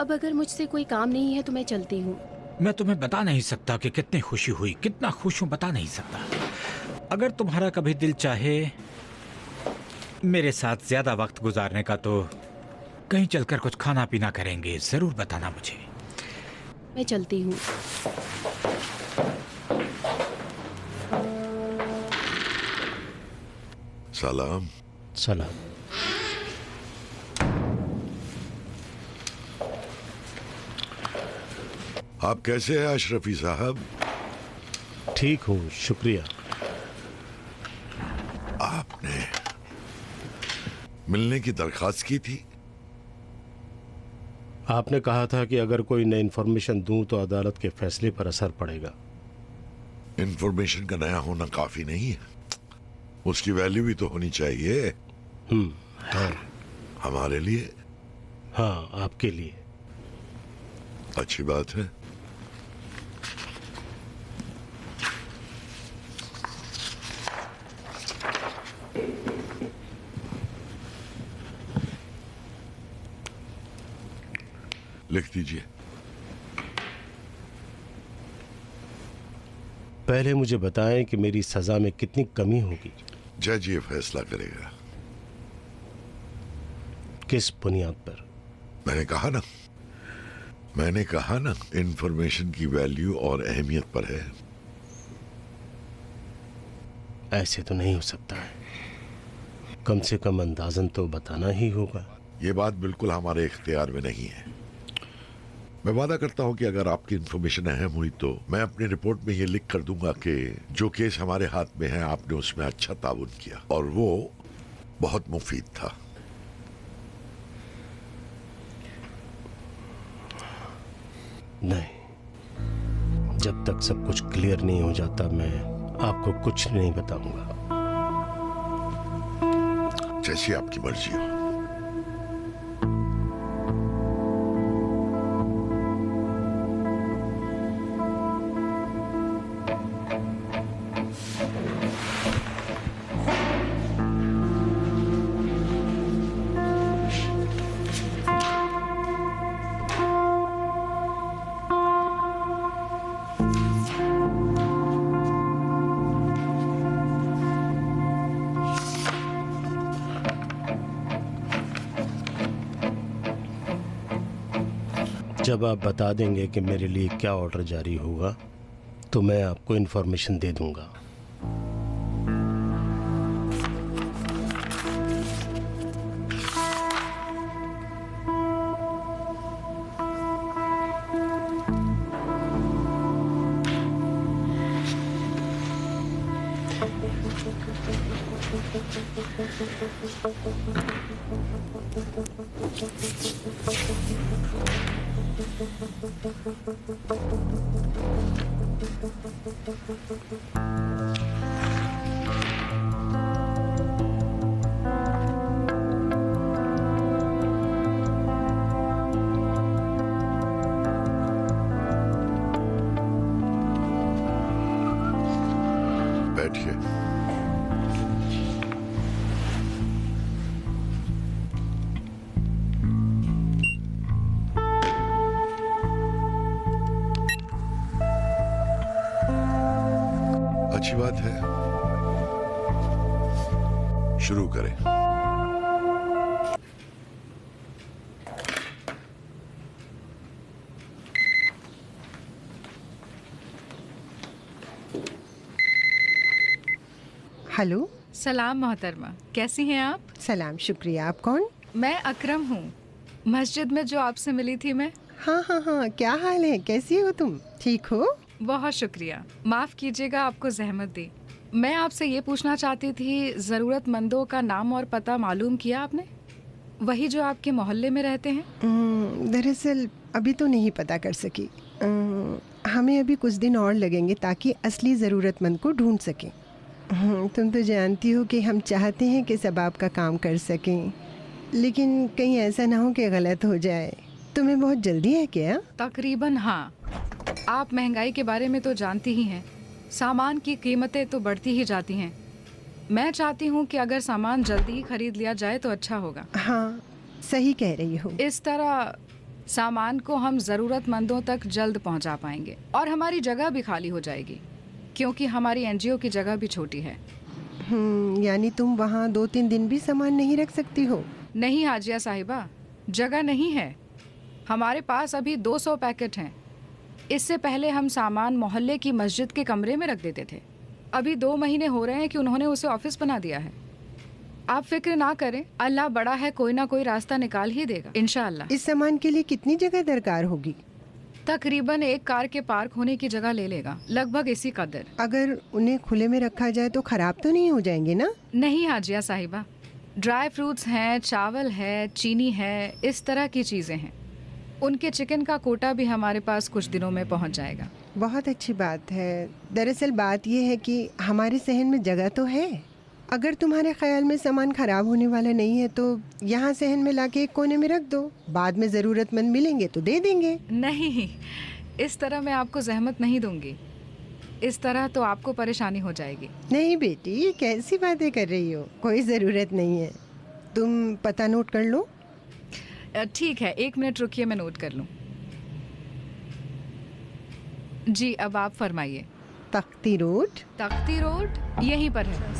अब अगर मुझसे कोई काम नहीं है तो मैं चलती हूँ। मैं तुम्हें बता नहीं सकता कि कितनी खुशी हुई, कितना खुश हूँ, बता नहीं सकता। अगर तुम्हारा कभी दिल चाहे मेरे साथ ज्यादा वक्त गुजारने का, तो कहीं चलकर कुछ खाना पीना करेंगे, जरूर बताना मुझे। मैं चलती हूँ। सलाम। सलाम। आप कैसे हैं अशरफी साहब? ठीक हूँ, शुक्रिया। आपने मिलने की दरखास्त की थी। आपने कहा था कि अगर कोई नई इन्फॉर्मेशन दूं तो अदालत के फैसले पर असर पड़ेगा। इन्फॉर्मेशन का नया होना काफी नहीं है, उसकी वैल्यू भी तो होनी चाहिए। है। हमारे लिए? हाँ, आपके लिए। अच्छी बात है। लिख दीजिए। पहले मुझे बताएं कि मेरी सजा में कितनी कमी होगी। जज ये फैसला करेगा। किस बुनियाद पर? मैंने कहा ना इंफॉर्मेशन की वैल्यू और अहमियत पर है। ऐसे तो नहीं हो सकता है, कम से कम अंदाजन तो बताना ही होगा। ये बात बिल्कुल हमारे इख्तियार में नहीं है। मैं वादा करता हूं कि अगर आपकी इंफॉर्मेशन अहम हुई तो मैं अपनी रिपोर्ट में ये लिख कर दूंगा कि जो केस हमारे हाथ में है आपने उसमें अच्छा ताउन किया और वो बहुत मुफीद था। नहीं, जब तक सब कुछ क्लियर नहीं हो जाता मैं आपको कुछ नहीं बताऊंगा। जैसी आपकी मर्जी हो। जब आप बता देंगे कि मेरे लिए क्या ऑर्डर जारी होगा तो मैं आपको इन्फॉर्मेशन दे दूंगा। बैठिए। अच्छी बात है, शुरू करें। हेलो। सलाम मोहतरमा, कैसी हैं आप? सलाम, शुक्रिया। आप कौन? मैं अकरम हूँ, मस्जिद में जो आपसे मिली थी मैं। हाँ, क्या हाल है? कैसी हो तुम? ठीक हो? बहुत शुक्रिया, माफ़ कीजिएगा आपको जहमत दी। मैं आपसे ये पूछना चाहती थी, ज़रूरतमंदों का नाम और पता मालूम किया आपने? वही जो आपके मोहल्ले में रहते हैं? दरअसल अभी तो नहीं पता कर सकी। हमें अभी कुछ दिन और लगेंगे ताकि असली ज़रूरतमंद को ढूंढ सकें। तुम तो जानती हो कि हम चाहते हैं कि सब आपका काम कर सकें, लेकिन कहीं ऐसा ना हो कि गलत हो जाए। तुम्हें बहुत जल्दी है क्या? तकरीबन हाँ। आप महंगाई के बारे में तो जानती ही हैं, सामान की कीमतें तो बढ़ती ही जाती हैं। मैं चाहती हूँ कि अगर सामान जल्दी ही खरीद लिया जाए तो अच्छा होगा। हाँ, सही कह रही हो। इस तरह सामान को हम ज़रूरतमंदों तक जल्द पहुँचा पाएंगे और हमारी जगह भी खाली हो जाएगी, क्योंकि हमारी एनजीओ की जगह भी छोटी है। यानी तुम वहाँ 2-3 दिन भी सामान नहीं रख सकती हो? नहीं हाजिया साहिबा, जगह नहीं है। हमारे पास अभी 200 पैकेट हैं। इससे पहले हम सामान मोहल्ले की मस्जिद के कमरे में रख देते थे। अभी 2 महीने हो रहे हैं कि उन्होंने उसे ऑफिस बना दिया है। आप फिक्र ना करें, अल्लाह बड़ा है, कोई ना कोई रास्ता निकाल ही देगा इंशाअल्लाह। इस सामान के लिए कितनी जगह दरकार होगी? तकरीबन एक कार के पार्क होने की जगह ले लेगा, लगभग इसी कदर। अगर उन्हें खुले में रखा जाए तो खराब तो नहीं हो जाएंगे ना? नहीं हाजिया साहिबा, ड्राई फ्रूट्स हैं, चावल है, चीनी है, इस तरह की चीजें हैं। उनके चिकन का कोटा भी हमारे पास कुछ दिनों में पहुंच जाएगा। बहुत अच्छी बात है। दरअसल बात यह है कि हमारे सहन में जगह तो है। अगर तुम्हारे ख्याल में सामान खराब होने वाला नहीं है तो यहाँ सहन में लाके एक कोने में रख दो, बाद में ज़रूरतमंद मिलेंगे तो दे देंगे। नहीं, इस तरह मैं आपको जहमत नहीं दूंगी, इस तरह तो आपको परेशानी हो जाएगी। नहीं बेटी, ये कैसी बातें कर रही हो, कोई ज़रूरत नहीं है। तुम पता नोट कर लो। ठीक है, 1 मिनट रुकिए, मैं नोट कर लूँ। जी, अब आप फरमाइए। तख्ती रोड। तख्ती रोड यहीं पर है।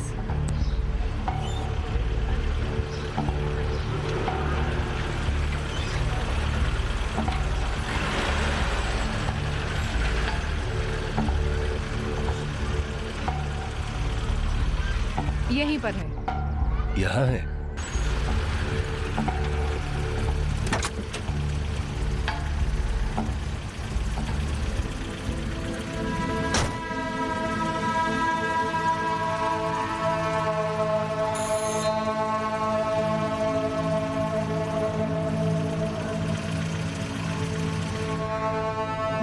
यहीं पर है। यहाँ है।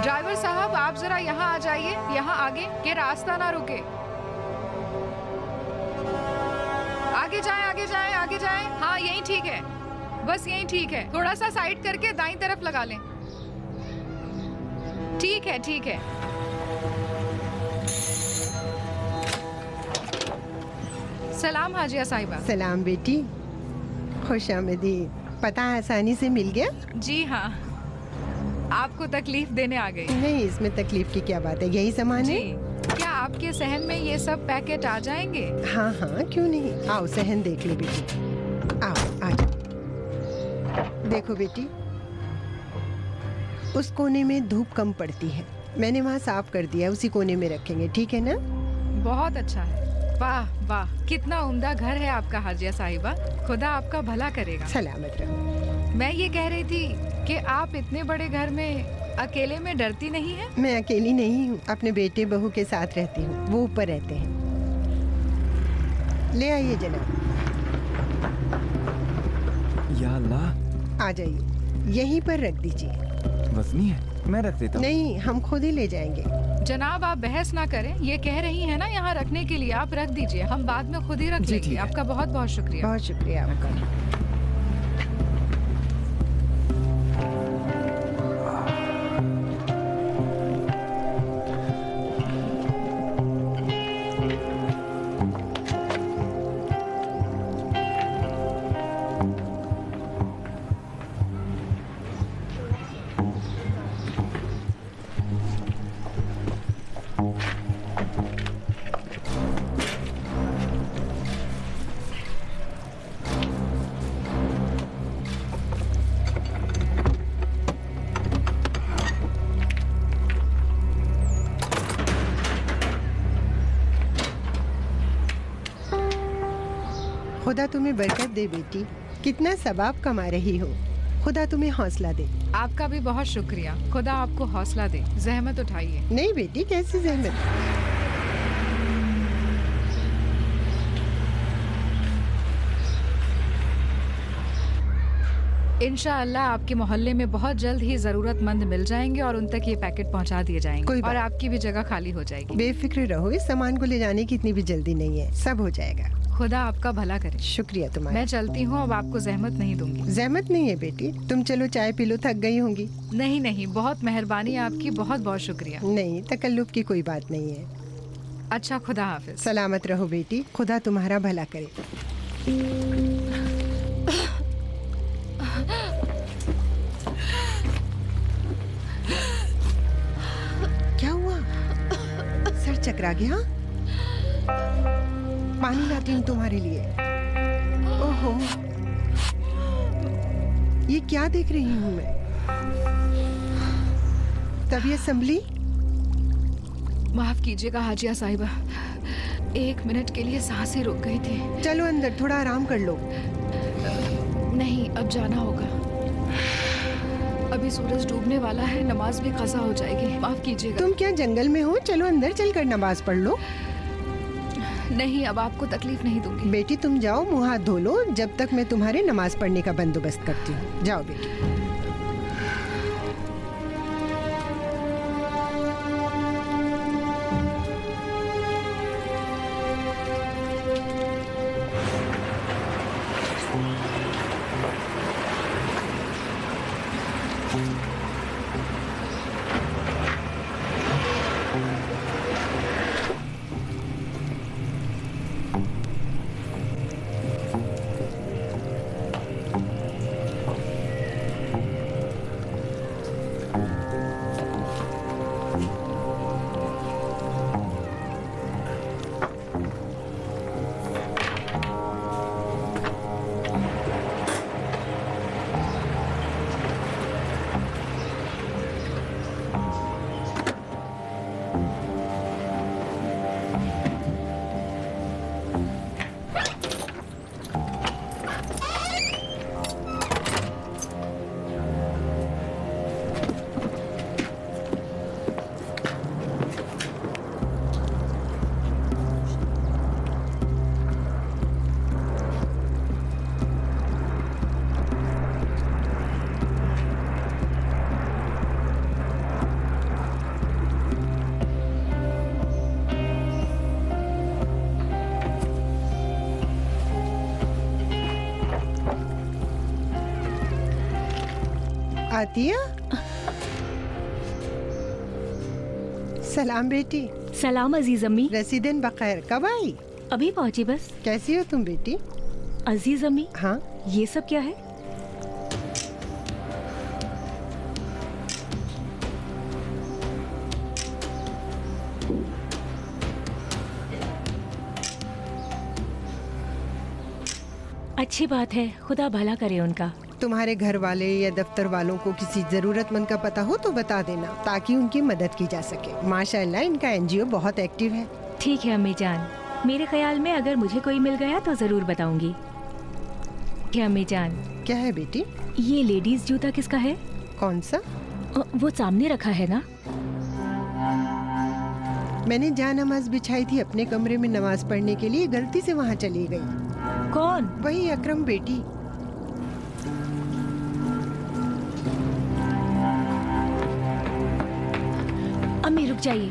ड्राइवर साहब, आप जरा यहाँ आ जाइए, यहाँ आगे, ये रास्ता ना रुके। आगे जाएं, आगे जाएं, आगे जाएं। हाँ, यही ठीक है, बस यही ठीक है। थोड़ा सा साइड करके दाईं तरफ लगा लें। ठीक है, ठीक है। सलाम हाजिया साहिबा। सलाम बेटी, खुश आमदीद। पता आसानी से मिल गया? जी हाँ, आपको तकलीफ देने आ गई। नहीं, इसमें तकलीफ की क्या बात है, यही सामान है। क्या आपके सहन में ये सब पैकेट आ जाएंगे? हाँ हाँ, क्यों नहीं। आओ सहन देख लो बेटी, आओ आ जाओ। देखो बेटी, उस कोने में धूप कम पड़ती है, मैंने वहाँ साफ कर दिया, उसी कोने में रखेंगे, ठीक है ना? बहुत अच्छा है। वाह वाह, कितना उम्दा घर है आपका हाजिया साहिबा, खुदा आपका भला करेगा। सलामत रहो। मैं ये कह रही थी कि आप इतने बड़े घर में अकेले में डरती नहीं है? मैं अकेली नहीं हूँ, अपने बेटे बहू के साथ रहती हूँ, वो ऊपर रहते हैं। ले आइए जनाब। या अल्लाह, आ जाइए, यहीं पर रख दीजिए। वजनी है, मैं रख देता हूँ। नहीं, हम खुद ही ले जाएंगे। जनाब, आप बहस ना करें, ये कह रही है ना यहाँ रखने के लिए, आप रख दीजिए, हम बाद में खुद ही रख लेंगे। आपका बहुत बहुत शुक्रिया। बहुत शुक्रिया आपका। खुदा तुम्हें बरकत दे बेटी, कितना सवाब कमा रही हो, खुदा तुम्हें हौसला दे। आपका भी बहुत शुक्रिया, खुदा आपको हौसला दे। जहमत उठाइए। नहीं बेटी, कैसी जहमत? इंशाअल्लाह आपके मोहल्ले में बहुत जल्द ही जरूरतमंद मिल जाएंगे और उन तक ये पैकेट पहुंचा दिए जाएंगे और आपकी भी जगह खाली हो जाएगी। बेफिक्र रहो, इस सामान को ले जाने की इतनी भी जल्दी नहीं है, सब हो जाएगा। खुदा आपका भला करे। शुक्रिया तुम्हारा। मैं चलती हूँ, अब आपको जहमत नहीं दूंगी। जहमत नहीं है बेटी, तुम चलो चाय पी लो, थक गई होंगी। नहीं नहीं, बहुत मेहरबानी आपकी, बहुत बहुत शुक्रिया। नहीं, तकल्लुफ की कोई बात नहीं है। अच्छा, खुदा हाफिज। सलामत रहो बेटी, खुदा तुम्हारा भला करे। क्या हुआ? सर चकरा गया? पानी लाती हूँ तुम्हारे लिए। ओहो, ये क्या देख रही हूँ मैं? तबीयत संभली? माफ कीजिएगा हाजिया साहिबा, 1 मिनट के लिए सांसें रुक गई थी। चलो अंदर, थोड़ा आराम कर लो। नहीं, अब जाना होगा। अभी सूरज डूबने वाला है, नमाज भी कज़ा हो जाएगी। माफ कीजिएगा। तुम क्या जंगल में हो? चलो अंदर चलकर नमाज पढ़ लो। नहीं, अब आपको तकलीफ नहीं दूंगी। बेटी तुम जाओ, मुंह हाथ धो लो, जब तक मैं तुम्हारे नमाज पढ़ने का बंदोबस्त करती हूँ। जाओ बेटी। आतिया, सलाम बेटी। सलाम अजीज अम्मी। रसीदन बखैर, कब आई? अभी पहुंची बस। कैसी हो तुम बेटी? अजीज अम्मी, हाँ ये सब क्या है? अच्छी बात है, खुदा भला करे उनका। तुम्हारे घर वाले या दफ्तर वालों को किसी जरूरतमंद का पता हो तो बता देना, ताकि उनकी मदद की जा सके। माशाअल्लाह इनका एनजीओ बहुत एक्टिव है। ठीक है अम्मी जान, मेरे ख्याल में अगर मुझे कोई मिल गया तो जरूर बताऊंगी। क्या अम्मी जान? क्या है बेटी? ये लेडीज जूता किसका है? कौन सा? वो सामने रखा है ना। मैंने जा नमाज बिछाई थी अपने कमरे में नमाज पढ़ने के लिए, गलती से वहाँ चली गई। कौन? वही अकरम बेटी। अम्मी रुक जाइए।